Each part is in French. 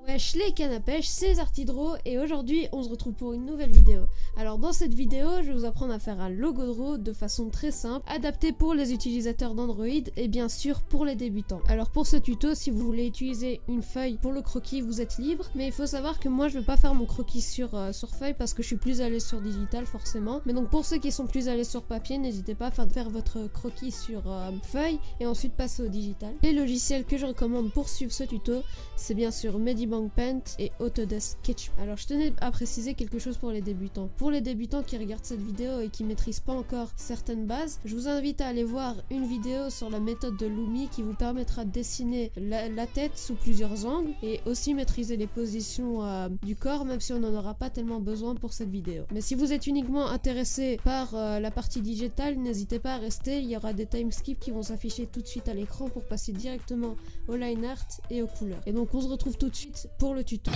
Wesh les cannes à pêche, c'est Zartydro et aujourd'hui on se retrouve pour une nouvelle vidéo. Alors dans cette vidéo, je vais vous apprendre à faire un logo de draw de façon très simple, adapté pour les utilisateurs d'Android et bien sûr pour les débutants. Alors pour ce tuto, si vous voulez utiliser une feuille pour le croquis, vous êtes libre, mais il faut savoir que moi je vais pas faire mon croquis sur feuille parce que je suis plus à l'aise sur digital forcément. Mais donc pour ceux qui sont plus à l'aise sur papier, n'hésitez pas à faire votre croquis sur feuille et ensuite passer au digital. Les logiciels que je recommande pour suivre ce tuto, c'est bien sûr Medibank Paint et Autodesk Sketch. Alors je tenais à préciser quelque chose pour les débutants. Pour les débutants qui regardent cette vidéo et qui maîtrisent pas encore certaines bases, je vous invite à aller voir une vidéo sur la méthode de Lumi qui vous permettra de dessiner la tête sous plusieurs angles et aussi maîtriser les positions du corps, même si on n'en aura pas tellement besoin pour cette vidéo. Mais si vous êtes uniquement intéressé par la partie digitale, n'hésitez pas à rester, il y aura des timeskips qui vont s'afficher tout de suite à l'écran pour passer directement au line art et aux couleurs. Et donc on se retrouve tout de suite pour le tuto.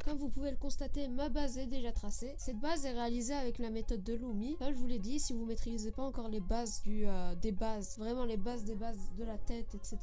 Comme vous pouvez le constater, ma base est déjà tracée. Cette base est réalisée avec la méthode de Lumi. Comme je vous l'ai dit, si vous maîtrisez pas encore les bases des bases, vraiment les bases des bases de la tête, etc.,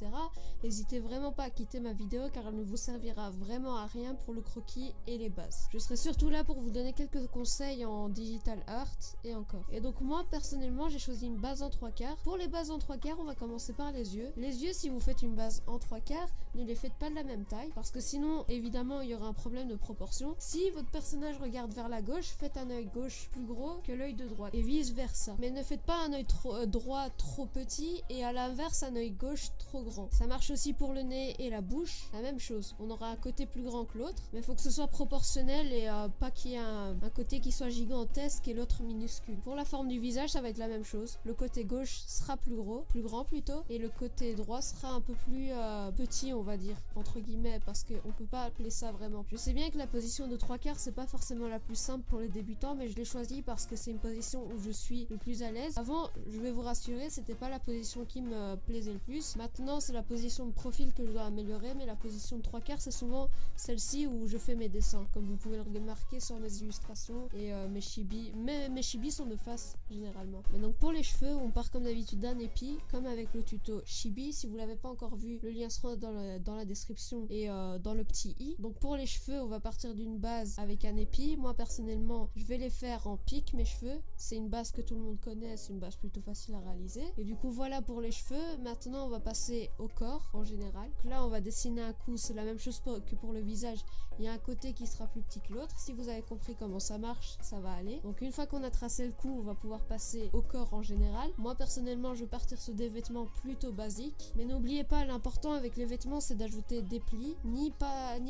n'hésitez vraiment pas à quitter ma vidéo car elle ne vous servira vraiment à rien pour le croquis et les bases. Je serai surtout là pour vous donner quelques conseils en digital art et encore. Et donc moi personnellement j'ai choisi une base en 3/4. Pour les bases en 3/4, on va commencer par les yeux. Les yeux, si vous faites une base en 3/4, ne les faites pas de la même taille parce que sinon évidemment il y aura un problème de proportion. Si votre personnage regarde vers la gauche, faites un œil gauche plus gros que l'œil de droite et vice versa. Mais ne faites pas un œil droit trop petit et à l'inverse un œil gauche trop grand. Ça marche aussi pour le nez et la bouche, la même chose. On aura un côté plus grand que l'autre, mais il faut que ce soit proportionnel et pas qu'il y ait un côté qui soit gigantesque et l'autre minuscule. Pour la forme du visage, ça va être la même chose. Le côté gauche sera plus grand plutôt, et le côté droit sera un peu plus petit, on va dire, entre guillemets, parce qu'on peut pas appeler ça vraiment. Je sais bien que la position de 3/4 c'est pas forcément la plus simple pour les débutants, mais je l'ai choisie parce que c'est une position où je suis le plus à l'aise. Avant, je vais vous rassurer, c'était pas la position qui me plaisait le plus. Maintenant c'est la position de profil que je dois améliorer, mais la position de 3/4 c'est souvent celle-ci où je fais mes dessins, comme vous pouvez le remarquer sur mes illustrations et mes chibis. Mais mes chibis sont de face généralement. Mais donc pour les cheveux, on part comme d'habitude d'un épi, comme avec le tuto chibi. Si vous l'avez pas encore vu, le lien sera dans la description et dans le petit i. Donc pour les cheveux, on va partir d'une base avec un épi. Moi personnellement je vais les faire en pique, mes cheveux, c'est une base que tout le monde connaît, c'est une base plutôt facile à réaliser. Et du coup voilà pour les cheveux. Maintenant on va passer au corps en général. Donc là on va dessiner un cou, c'est la même chose que pour le visage, il y a un côté qui sera plus petit que l'autre. Si vous avez compris comment ça marche, ça va aller. Donc une fois qu'on a tracé le cou, on va pouvoir passer au corps en général. Moi personnellement je vais partir sur des vêtements plutôt basiques, mais n'oubliez pas, l'important avec les vêtements c'est d'ajouter des plis, ni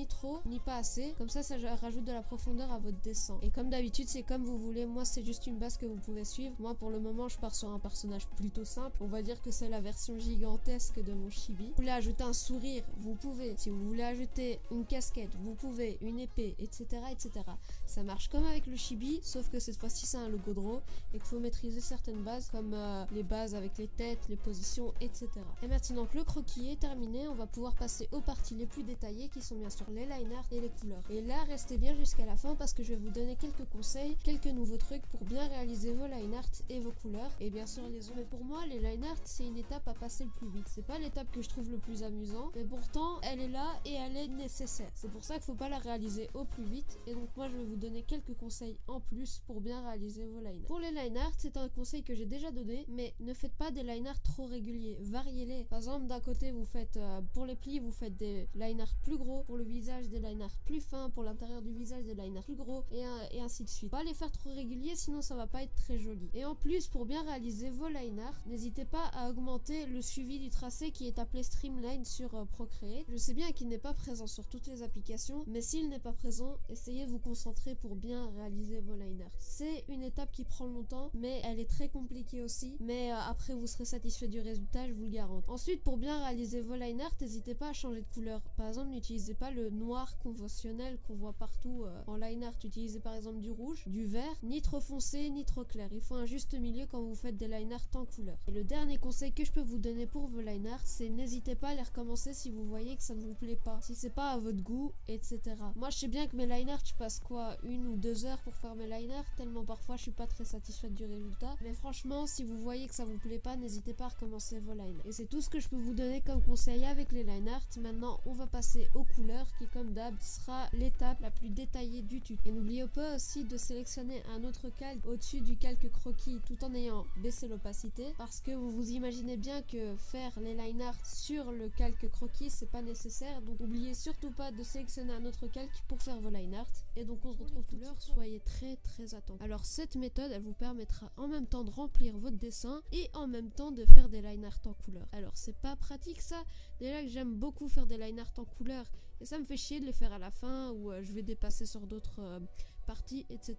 trop ni pas assez, comme ça rajoute de la profondeur à votre dessin. Et comme d'habitude c'est comme vous voulez, moi c'est juste une base que vous pouvez suivre. Moi pour le moment je pars sur un personnage plutôt simple, on va dire que c'est la version gigantesque de mon chibi. Vous voulez ajouter un sourire, vous pouvez. Si vous voulez ajouter une casquette, vous pouvez, une épée, etc., etc. Ça marche comme avec le chibi, sauf que cette fois-ci c'est un logo draw et qu'il faut maîtriser certaines bases comme les bases avec les têtes, les positions, etc. Et maintenant que le croquis est terminé, on va pouvoir passer aux parties les plus détaillées qui sont bien sûr les line art et les couleurs. Et là restez bien jusqu'à la fin parce que je vais vous donner quelques conseils, quelques nouveaux trucs pour bien réaliser vos line art et vos couleurs et bien sûr les autres. Mais pour moi les line art c'est une étape à passer le plus vite. C'est pas l'étape que je trouve le plus amusant, mais pourtant elle est là et elle est nécessaire. C'est pour ça qu'il faut pas la réaliser au plus vite, et donc moi je vais vous donner quelques conseils en plus pour bien réaliser vos line art. Pour les line art, c'est un conseil que j'ai déjà donné, mais ne faites pas des line art trop réguliers, variez-les. Par exemple d'un côté vous faites pour les plis vous faites des line art plus gros, pour le visage des line art plus fins, pour l'intérieur du visage des line art plus gros et ainsi de suite. Pas les faire trop réguliers sinon ça va pas être très joli. Et en plus pour bien réaliser vos line art, n'hésitez pas à augmenter le suivi du tracé qui est appelé Streamline sur Procreate. Je sais bien qu'il n'est pas présent sur toutes les applications, mais s'il n'est pas présent, essayez de vous concentrer pour bien réaliser vos line art. C'est une étape qui prend longtemps, mais elle est très compliquée aussi, mais après vous serez satisfait du résultat, je vous le garantis. Ensuite pour bien réaliser vos line art, n'hésitez pas à changer de couleur. Par exemple n'utilisez pas le noir conventionnel qu'on voit voit partout en line art, utilisez par exemple du rouge, du vert, ni trop foncé ni trop clair. Il faut un juste milieu quand vous faites des line art en couleur. Et le dernier conseil que je peux vous donner pour vos line art, c'est n'hésitez pas à les recommencer si vous voyez que ça ne vous plaît pas, si c'est pas à votre goût, etc. Moi je sais bien que mes line art, je passe quoi, 1 ou 2 heures pour faire mes line art, tellement parfois je suis pas très satisfaite du résultat. Mais franchement, si vous voyez que ça vous plaît pas, n'hésitez pas à recommencer vos line art. Et c'est tout ce que je peux vous donner comme conseil avec les line art. Maintenant on va passer aux couleurs qui comme d'hab sera l'étape la plus détaillée du tuto. Et n'oubliez pas aussi de sélectionner un autre calque au-dessus du calque croquis tout en ayant baissé l'opacité, parce que vous vous imaginez bien que faire les line art sur le calque croquis c'est pas nécessaire, donc n'oubliez surtout pas de sélectionner un autre calque pour faire vos line art. Et donc on se retrouve tout à l'heure, soyez très attentifs. Alors cette méthode elle vous permettra en même temps de remplir votre dessin et en même temps de faire des line art en couleur. Alors c'est pas pratique ça, déjà que j'aime beaucoup faire des line art en couleur et ça me fait chier de les faire à la fin où je vais dépasser sur d'autres parties, etc.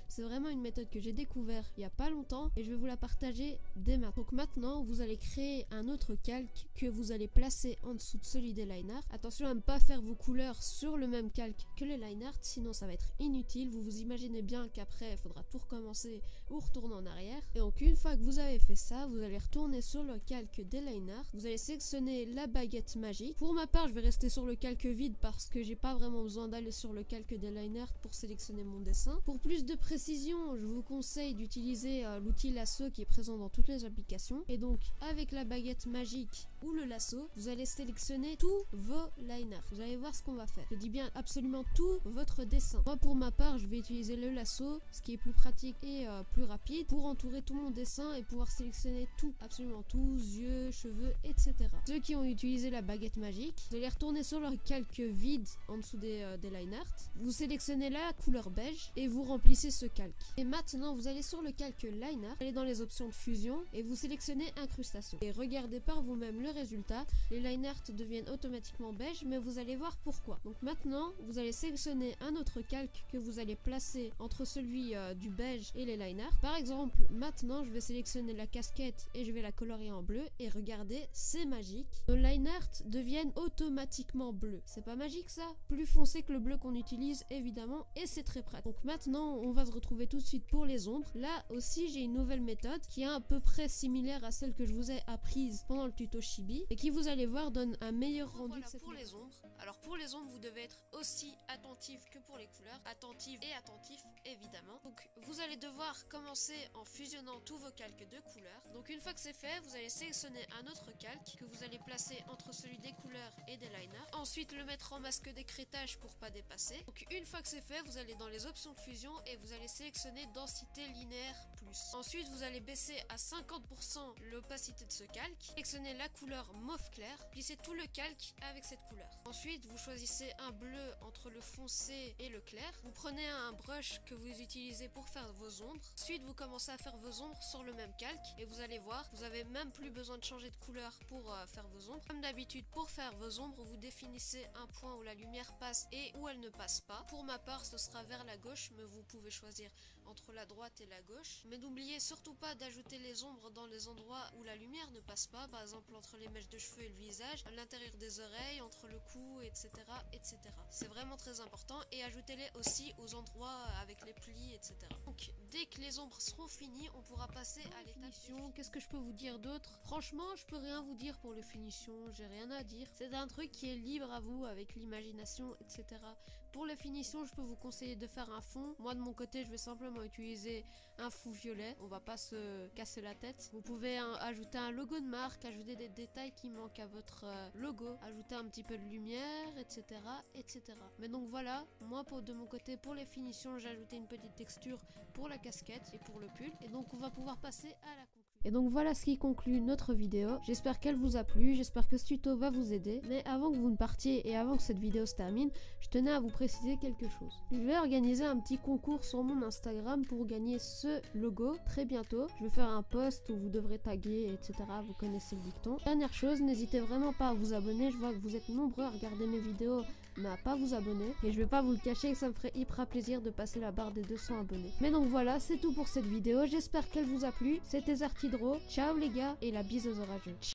C'est vraiment une méthode que j'ai découvert il y a pas longtemps et je vais vous la partager dès maintenant. Donc maintenant vous allez créer un autre calque que vous allez placer en dessous de celui des line art. Attention à ne pas faire vos couleurs sur le même calque que les line art, sinon ça va être inutile. Vous vous imaginez bien qu'après il faudra tout recommencer ou retourner en arrière. Et donc une fois que vous avez fait ça, vous allez retourner sur le calque des line art. Vous allez sélectionner la baguette magique. Pour ma part je vais rester sur le calque vide parce que j'ai pas vraiment besoin d'aller sur le calque des line art pour sélectionner mon dessin. Pour plus de précision, je vous conseille d'utiliser l'outil lasso qui est présent dans toutes les applications. Et donc avec la baguette magique ou le lasso, vous allez sélectionner tous vos line art. Vous allez voir ce qu'on va faire. Je dis bien absolument tout votre dessin. Moi pour ma part, je vais utiliser le lasso, ce qui est plus pratique et plus rapide pour entourer tout mon dessin et pouvoir sélectionner tout, absolument tout, yeux, cheveux, etc. Ceux qui ont utilisé la baguette magique, vous allez retourner sur leur calque vide en dessous des line art. Vous sélectionnez la couleur beige et vous remplissez ce calque. Et maintenant vous allez sur le calque line art, allez dans les options de fusion et vous sélectionnez incrustation. Et regardez par vous-même le résultat, les line art deviennent automatiquement beige, mais vous allez voir pourquoi. Donc maintenant vous allez sélectionner un autre calque que vous allez placer entre celui du beige et les line art. Par exemple maintenant je vais sélectionner la casquette et je vais la colorier en bleu et regardez, c'est magique. Nos line art deviennent automatiquement bleus. C'est pas magique ça? Plus foncé que le bleu qu'on utilise évidemment et c'est très pratique. Donc maintenant on va se retrouver tout de suite pour les ombres. Là aussi j'ai une nouvelle méthode qui est à peu près similaire à celle que je vous ai apprise pendant le tuto Chibi et qui vous allez voir donne un meilleur rendu. Voilà pour les ombres. Alors pour les ombres vous devez être aussi attentif que pour les couleurs, attentif évidemment. Donc vous allez devoir commencer en fusionnant tous vos calques de couleurs. Donc une fois que c'est fait, vous allez sélectionner un autre calque que vous allez placer entre celui des couleurs et des line art. Ensuite le mettre en masque d'écrêtage pour pas dépasser. Donc une fois que c'est fait, vous allez dans les options de fusion et vous allez sélectionner densité linéaire plus. Ensuite vous allez baisser à 50% l'opacité de ce calque, sélectionnez la couleur mauve clair, plissez tout le calque avec cette couleur. Ensuite vous choisissez un bleu entre le foncé et le clair. Vous prenez un brush que vous utilisez pour faire vos ombres. Ensuite vous commencez à faire vos ombres sur le même calque et vous allez voir, vous avez même plus besoin de changer de couleur pour faire vos ombres. Comme d'habitude pour faire vos ombres, vous définissez un point où la lumière passe et où elle ne passe pas. Pour ma part ce sera vers la gauche, mais vous pouvez choisir entre la droite et la gauche. Mais n'oubliez surtout pas d'ajouter les ombres dans les endroits où la lumière ne passe pas, par exemple entre les mèches de cheveux et le visage, à l'intérieur des oreilles, entre le cou, etc. etc. C'est vraiment très important et ajoutez-les aussi aux endroits avec les plis, etc. Donc dès que les ombres seront finies, on pourra passer à l'étape finition. Qu'est-ce que je peux vous dire d'autre? Franchement, je peux rien vous dire pour les finitions, j'ai rien à dire. C'est un truc qui est libre à vous avec l'imagination, etc. Pour les finitions, je peux vous conseiller de faire un fond. Moi de mon côté, je vais simplement utiliser un fond violet. On va pas se casser la tête. Vous pouvez ajouter un logo de marque, ajouter des détails qui manquent à votre logo, ajouter un petit peu de lumière, etc., etc. Mais donc voilà, moi de mon côté, pour les finitions, j'ai ajouté une petite texture pour la casquette et pour le pull. Et donc on va pouvoir passer à la conclusion. Et donc voilà ce qui conclut notre vidéo. J'espère qu'elle vous a plu, j'espère que ce tuto va vous aider. Mais avant que vous ne partiez et avant que cette vidéo se termine, je tenais à vous préciser quelque chose. Je vais organiser un petit concours sur mon Instagram pour gagner ce logo très bientôt. Je vais faire un post où vous devrez taguer, etc. Vous connaissez le dicton. Dernière chose, n'hésitez vraiment pas à vous abonner. Je vois que vous êtes nombreux à regarder mes vidéos mais à pas vous abonner. Et je vais pas vous le cacher que ça me ferait hyper plaisir de passer la barre des 200 abonnés. Mais donc voilà, c'est tout pour cette vidéo. J'espère qu'elle vous a plu. C'était Zartidro. Ciao les gars et la bise aux orageux.